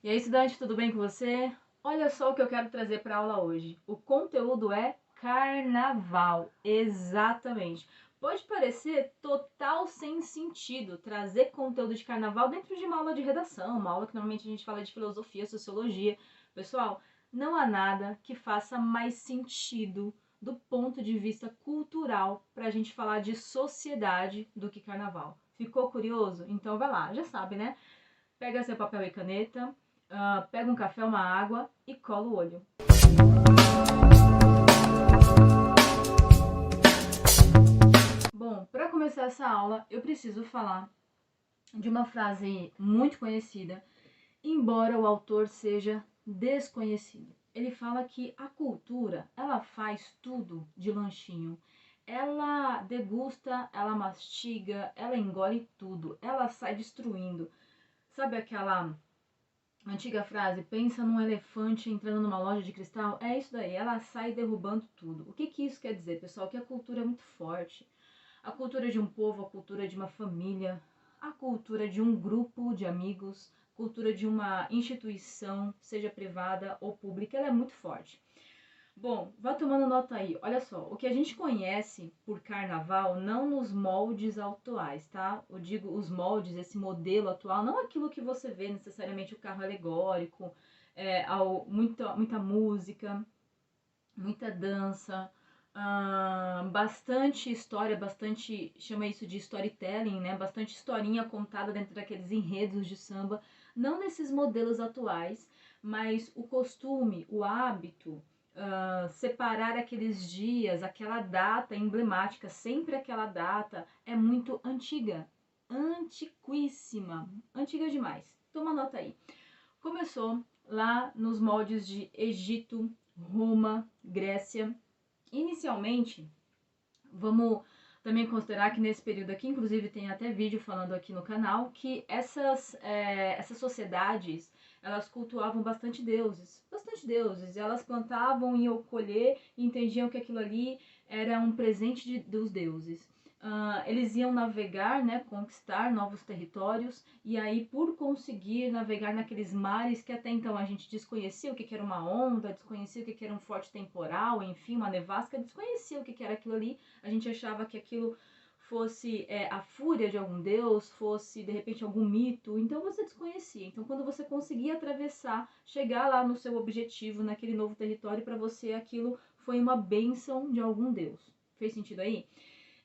E aí, estudante, tudo bem com você? Olha só o que eu quero trazer para a aula hoje. O conteúdo é carnaval, exatamente. Pode parecer total sem sentido trazer conteúdo de carnaval dentro de uma aula de redação, uma aula que normalmente a gente fala de filosofia, sociologia. Pessoal, não há nada que faça mais sentido do ponto de vista cultural para a gente falar de sociedade do que carnaval. Ficou curioso? Então vai lá, já sabe, né? Pega seu papel e caneta, pega um café, uma água e cola o olho. Bom, para começar essa aula, eu preciso falar de uma frase muito conhecida, embora o autor seja desconhecido. Ele fala que a cultura, ela faz tudo de lanchinho. Ela degusta, ela mastiga, ela engole tudo, ela sai destruindo. Sabe aquela antiga frase, pensa num elefante entrando numa loja de cristal? É isso daí, ela sai derrubando tudo. O que que isso quer dizer, pessoal? Que a cultura é muito forte. A cultura de um povo, a cultura de uma família, a cultura de um grupo de amigos, a cultura de uma instituição, seja privada ou pública, ela é muito forte. Bom, vá tomando nota aí. Olha só, o que a gente conhece por carnaval, não nos moldes atuais, tá? Eu digo os moldes, esse modelo atual, não aquilo que você vê necessariamente o carro alegórico, muita música, muita dança, bastante história, bastante, chama isso de storytelling, né? Bastante historinha contada dentro daqueles enredos de samba, não nesses modelos atuais, mas o costume, o hábito, separar aqueles dias, aquela data emblemática, sempre aquela data, é muito antiga, antiquíssima, antiga demais. Toma nota aí. Começou lá nos moldes de Egito, Roma, Grécia. Inicialmente, vamos também considerar que nesse período aqui, inclusive tem até vídeo falando aqui no canal, que essas sociedades, elas cultuavam bastante deuses, e elas plantavam, iam colher e entendiam que aquilo ali era um presente dos deuses. Eles iam navegar, né, conquistar novos territórios, e aí por conseguir navegar naqueles mares que até então a gente desconhecia o que era uma onda, desconhecia o que era um forte temporal, enfim, uma nevasca, desconhecia o que era aquilo ali, a gente achava que aquilo fosse a fúria de algum deus, fosse de repente algum mito, então você desconhecia. Então quando você conseguia atravessar, chegar lá no seu objetivo, naquele novo território, para você aquilo foi uma bênção de algum deus. Fez sentido aí?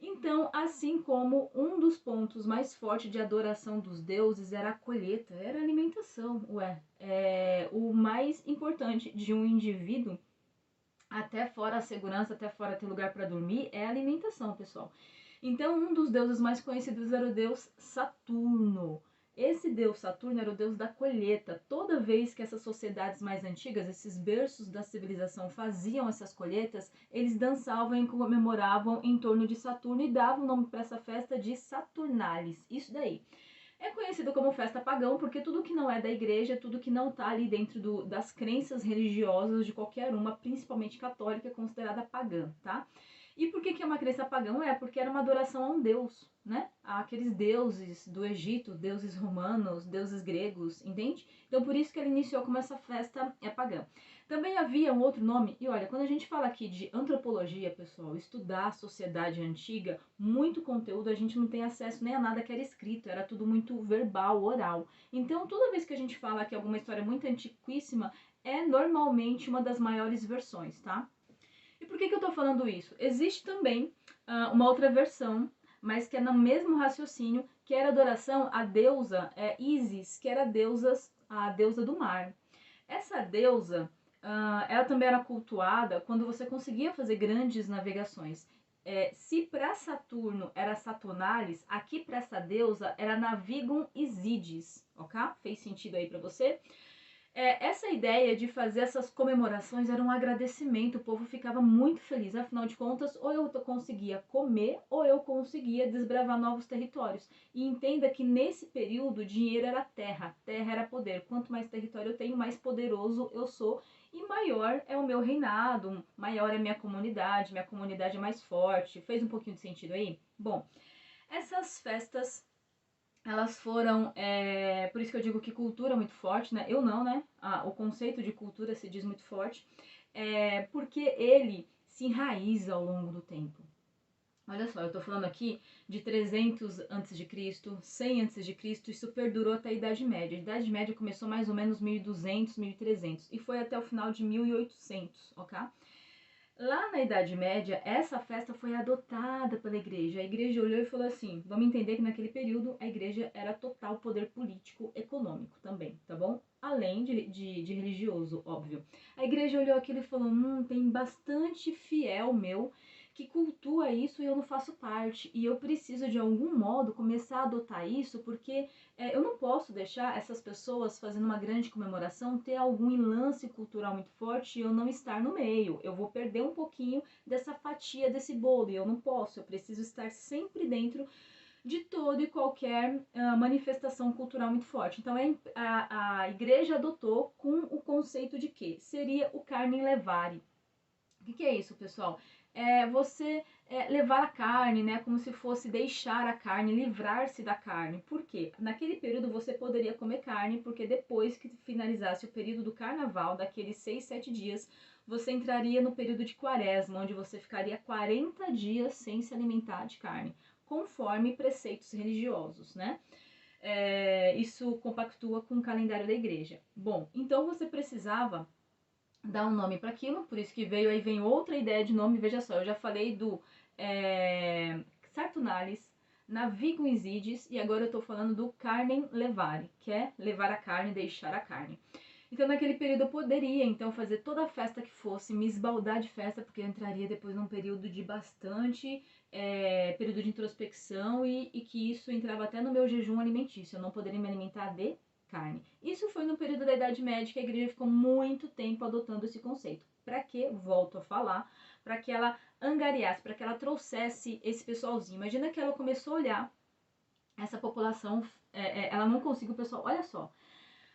Então, assim como um dos pontos mais fortes de adoração dos deuses era a colheita, era a alimentação, o mais importante de um indivíduo, até fora a segurança, até fora ter lugar para dormir, é a alimentação, pessoal. Então, um dos deuses mais conhecidos era o deus Saturno. Esse deus Saturno era o deus da colheita. Toda vez que essas sociedades mais antigas, esses berços da civilização faziam essas colheitas, eles dançavam e comemoravam em torno de Saturno e davam o nome para essa festa de Saturnalis. Isso daí. É conhecido como festa pagão porque tudo que não é da igreja, tudo que não está ali dentro das crenças religiosas de qualquer uma, principalmente católica, é considerada pagã, tá? E por que é uma crença pagã? Porque era uma adoração a um deus, né? Aqueles deuses do Egito, deuses romanos, deuses gregos, entende? Então por isso que ele iniciou como essa festa pagã. Também havia um outro nome, e olha, quando a gente fala aqui de antropologia, pessoal, estudar a sociedade antiga, muito conteúdo, a gente não tem acesso nem a nada que era escrito, era tudo muito verbal, oral. Então toda vez que a gente fala que alguma história muito antiquíssima, é normalmente uma das maiores versões, tá? E por que eu tô falando isso? Existe também uma outra versão, mas que é no mesmo raciocínio, que era adoração à deusa Isis, que era a deusa do mar. Essa deusa, ela também era cultuada quando você conseguia fazer grandes navegações. Se para Saturno era Saturnalis, aqui para essa deusa era Navigum Isidis, ok? Fez sentido aí para você? Essa ideia de fazer essas comemorações era um agradecimento, o povo ficava muito feliz, afinal de contas, ou eu conseguia comer, ou eu conseguia desbravar novos territórios. E entenda que nesse período, dinheiro era terra, terra era poder. Quanto mais território eu tenho, mais poderoso eu sou, e maior é o meu reinado, maior é minha comunidade é mais forte. Fez um pouquinho de sentido aí? Bom, essas festas elas foram, por isso que eu digo que cultura é muito forte, né? Eu não, né? O conceito de cultura se diz muito forte, porque ele se enraiza ao longo do tempo. Olha só, eu estou falando aqui de 300 a.C., 100 a.C., isso perdurou até a Idade Média. A Idade Média começou mais ou menos 1200, 1300 e foi até o final de 1800, ok? Lá na Idade Média, essa festa foi adotada pela igreja. A igreja olhou e falou assim: vamos entender que naquele período a igreja era total poder político, econômico também, tá bom? Além de religioso, óbvio. A igreja olhou aquilo e falou: tem bastante fiel meu que cultua isso e eu não faço parte. E eu preciso de algum modo começar a adotar isso, porque eu não posso deixar essas pessoas fazendo uma grande comemoração ter algum lance cultural muito forte e eu não estar no meio. Eu vou perder um pouquinho dessa fatia desse bolo e eu não posso. Eu preciso estar sempre dentro de todo e qualquer manifestação cultural muito forte. Então a igreja adotou com o conceito de que seria o carne levare. O que é isso, pessoal? Você levar a carne, né, como se fosse deixar a carne, livrar-se da carne. Por quê? Naquele período você poderia comer carne, porque depois que finalizasse o período do carnaval, daqueles 6, 7 dias, você entraria no período de quaresma, onde você ficaria 40 dias sem se alimentar de carne, conforme preceitos religiosos, né? Isso compactua com o calendário da igreja. Bom, então você precisava dar um nome para aquilo, por isso que aí vem outra ideia de nome. Veja só, eu já falei do Saturnalis, Navigum Isidis, e agora eu estou falando do Carnem Levare, que é levar a carne, deixar a carne. Então naquele período eu poderia então fazer toda a festa que fosse, me esbaldar de festa, porque eu entraria depois num período de bastante período de introspecção e que isso entrava até no meu jejum alimentício. Eu não poderia me alimentar de carne. Isso foi no período da Idade Média que a igreja ficou muito tempo adotando esse conceito. Para que, volto a falar, para que ela angariasse, para que ela trouxesse esse pessoalzinho. Imagina que ela começou a olhar essa população, ela não conseguiu, pessoal, olha só.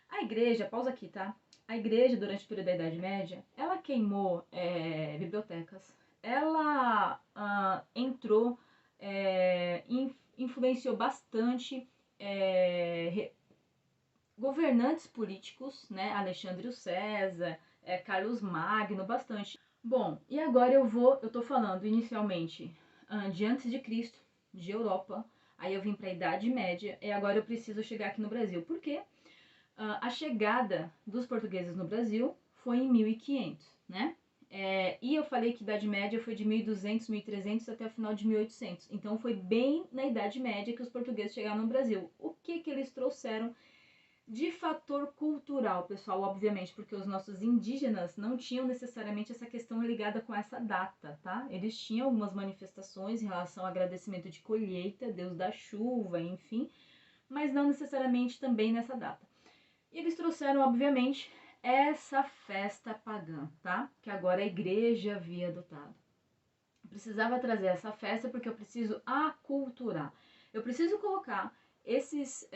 A igreja, pausa aqui, tá? A igreja, durante o período da Idade Média, ela queimou bibliotecas, ela entrou, influenciou bastante governantes políticos, né? Alexandre o César, Carlos Magno, bastante. Bom, e agora eu tô falando inicialmente de antes de Cristo, de Europa, aí eu vim para a Idade Média e agora eu preciso chegar aqui no Brasil. Por quê? A chegada dos portugueses no Brasil foi em 1500, né? E eu falei que a Idade Média foi de 1200, 1300 até o final de 1800. Então foi bem na Idade Média que os portugueses chegaram no Brasil. O que eles trouxeram de fator cultural, pessoal? Obviamente, porque os nossos indígenas não tinham necessariamente essa questão ligada com essa data, tá? Eles tinham algumas manifestações em relação ao agradecimento de colheita, Deus da chuva, enfim, mas não necessariamente também nessa data. E eles trouxeram, obviamente, essa festa pagã, tá? Que agora a igreja havia adotado. Eu precisava trazer essa festa porque eu preciso aculturar. Eu preciso colocar esses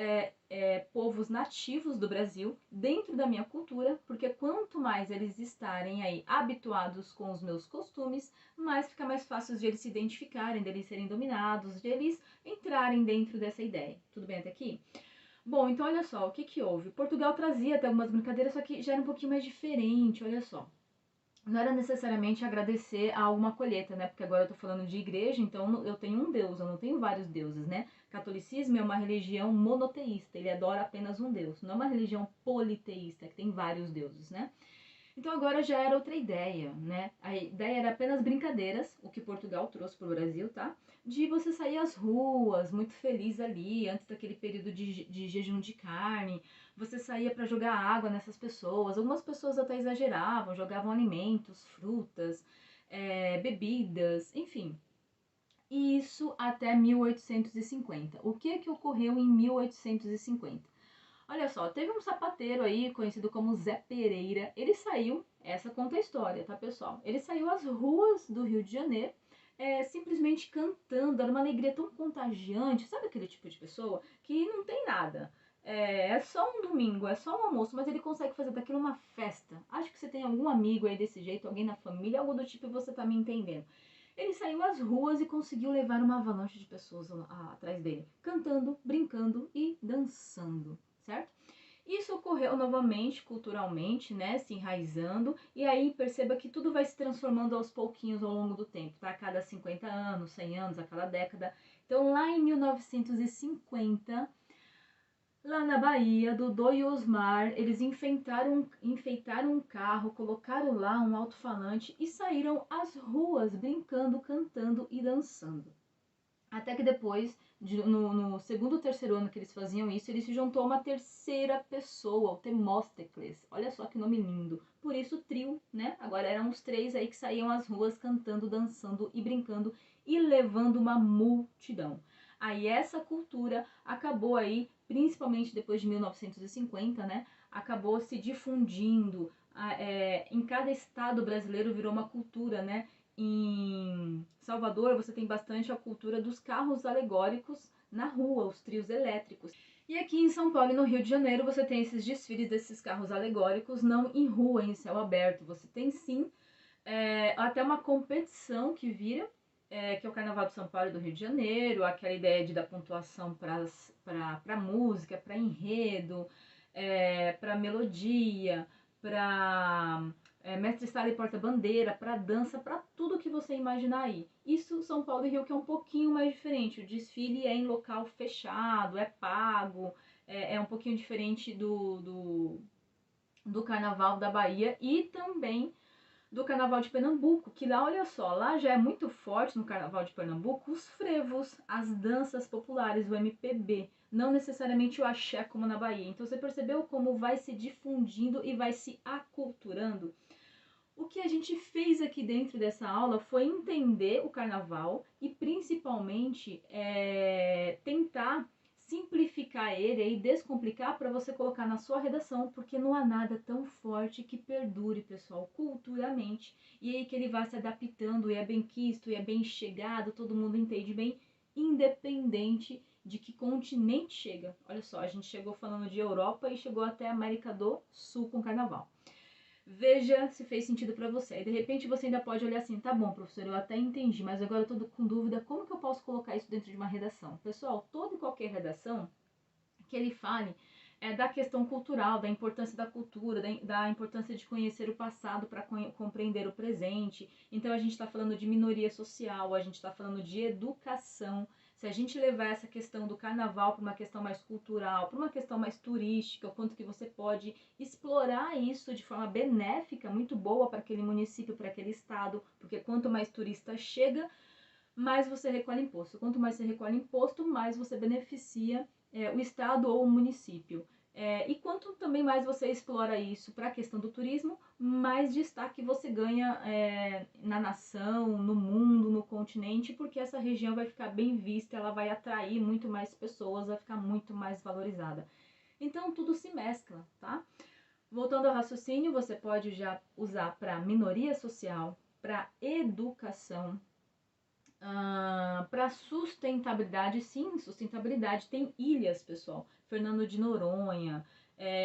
povos nativos do Brasil dentro da minha cultura, porque quanto mais eles estarem aí habituados com os meus costumes, mais fica mais fácil de eles se identificarem, de eles serem dominados, de eles entrarem dentro dessa ideia. Tudo bem até aqui? Bom, então olha só, o que houve? Portugal trazia até algumas brincadeiras, só que já era um pouquinho mais diferente, olha só. Não era necessariamente agradecer a alguma colheita, né? Porque agora eu tô falando de igreja, então eu tenho um Deus, eu não tenho vários deuses, né? Catolicismo é uma religião monoteísta, ele adora apenas um Deus. Não é uma religião politeísta, que tem vários deuses, né? Então agora já era outra ideia, né? A ideia era apenas brincadeiras, o que Portugal trouxe para o Brasil, tá? De você sair às ruas, muito feliz ali, antes daquele período de jejum de carne. Você saía para jogar água nessas pessoas. Algumas pessoas até exageravam, jogavam alimentos, frutas, bebidas, enfim. Isso até 1850. O que ocorreu em 1850? Olha só, teve um sapateiro aí, conhecido como Zé Pereira. Ele saiu, essa conta a história, tá, pessoal? Ele saiu às ruas do Rio de Janeiro, simplesmente cantando, era uma alegria tão contagiante. Sabe aquele tipo de pessoa que não tem nada? É só um domingo, é só um almoço, mas ele consegue fazer daquilo uma festa. Acho que você tem algum amigo aí desse jeito, alguém na família, algo do tipo, e você tá me entendendo. ele saiu às ruas e conseguiu levar uma avalanche de pessoas atrás dele, cantando, brincando e dançando, certo? Isso ocorreu novamente culturalmente, né, se enraizando, e aí perceba que tudo vai se transformando aos pouquinhos ao longo do tempo, tá? A cada 50 anos, 100 anos, a cada década. Então, lá em 1950, lá na Bahia, Dodô e Osmar, eles enfeitaram um carro, colocaram lá um alto-falante e saíram às ruas brincando, cantando e dançando. Até que depois, no segundo ou terceiro ano que eles faziam isso, ele se juntou a uma terceira pessoa, o Temóstecles. Olha só que nome lindo. Por isso, trio, né? Agora eram os três aí que saíam às ruas cantando, dançando e brincando e levando uma multidão. Aí essa cultura acabou aí, principalmente depois de 1950, né? Acabou se difundindo. Em cada estado brasileiro virou uma cultura, né? Em Salvador, você tem bastante a cultura dos carros alegóricos na rua, os trios elétricos. E aqui em São Paulo e no Rio de Janeiro, você tem esses desfiles desses carros alegóricos, não em rua, em céu aberto. Você tem sim até uma competição que vira, que é o Carnaval de São Paulo e do Rio de Janeiro, aquela ideia de dar pontuação para música, para enredo, para melodia, para mestre sala e porta-bandeira, para dança, para tudo que você imaginar aí. Isso São Paulo e Rio, que é um pouquinho mais diferente. O desfile é em local fechado, é pago, é um pouquinho diferente do Carnaval da Bahia e também do Carnaval de Pernambuco, que lá, olha só, lá já é muito forte no Carnaval de Pernambuco os frevos, as danças populares, o MPB, não necessariamente o axé como na Bahia. Então você percebeu como vai se difundindo e vai se aculturando? O que a gente fez aqui dentro dessa aula foi entender o carnaval e principalmente tentar simplificar ele e descomplicar para você colocar na sua redação, porque não há nada tão forte que perdure, pessoal, culturalmente, e aí que ele vai se adaptando e é bem quisto e é bem chegado, todo mundo entende bem, independente de que continente chega. Olha só, a gente chegou falando de Europa e chegou até a América do Sul com carnaval. Veja se fez sentido para você. E de repente você ainda pode olhar assim, tá bom, professor, eu até entendi, mas agora eu tô com dúvida, como que eu posso colocar isso dentro de uma redação? Pessoal, toda e qualquer redação que ele fale da questão cultural, da importância da cultura, da importância de conhecer o passado para compreender o presente. Então a gente está falando de minoria social, a gente está falando de educação. Se a gente levar essa questão do carnaval para uma questão mais cultural, para uma questão mais turística, o quanto que você pode explorar isso de forma benéfica, muito boa para aquele município, para aquele estado, porque quanto mais turista chega, mais você recolhe imposto. Quanto mais você recolhe imposto, mais você beneficia o estado ou o município. E quanto também mais você explora isso para a questão do turismo, mais destaque você ganha na nação, no mundo, no continente, porque essa região vai ficar bem vista, ela vai atrair muito mais pessoas, vai ficar muito mais valorizada. Então tudo se mescla, tá? Voltando ao raciocínio, você pode já usar para minoria social, para educação, para sustentabilidade. Sim, sustentabilidade. Tem ilhas, pessoal. Fernando de Noronha,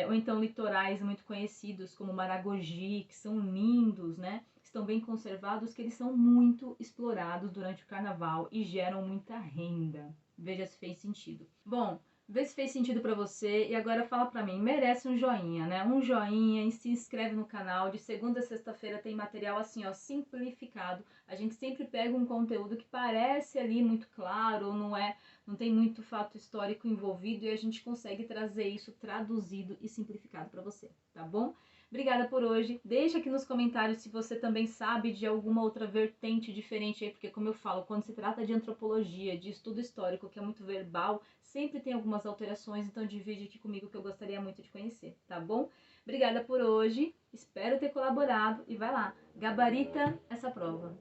ou então litorais muito conhecidos como Maragogi, que são lindos, né? Estão bem conservados, que eles são muito explorados durante o carnaval e geram muita renda. Veja se fez sentido. Bom, vê se fez sentido para você e agora fala para mim, merece um joinha, né? Um joinha e se inscreve no canal. De segunda a sexta-feira tem material assim, ó, simplificado. A gente sempre pega um conteúdo que parece ali muito claro, ou não tem muito fato histórico envolvido e a gente consegue trazer isso traduzido e simplificado para você, tá bom? Obrigada por hoje. Deixa aqui nos comentários se você também sabe de alguma outra vertente diferente aí, porque como eu falo, quando se trata de antropologia, de estudo histórico, que é muito verbal, sempre tem algumas alterações, então divide aqui comigo que eu gostaria muito de conhecer, tá bom? Obrigada por hoje, espero ter colaborado e vai lá, gabarita essa prova.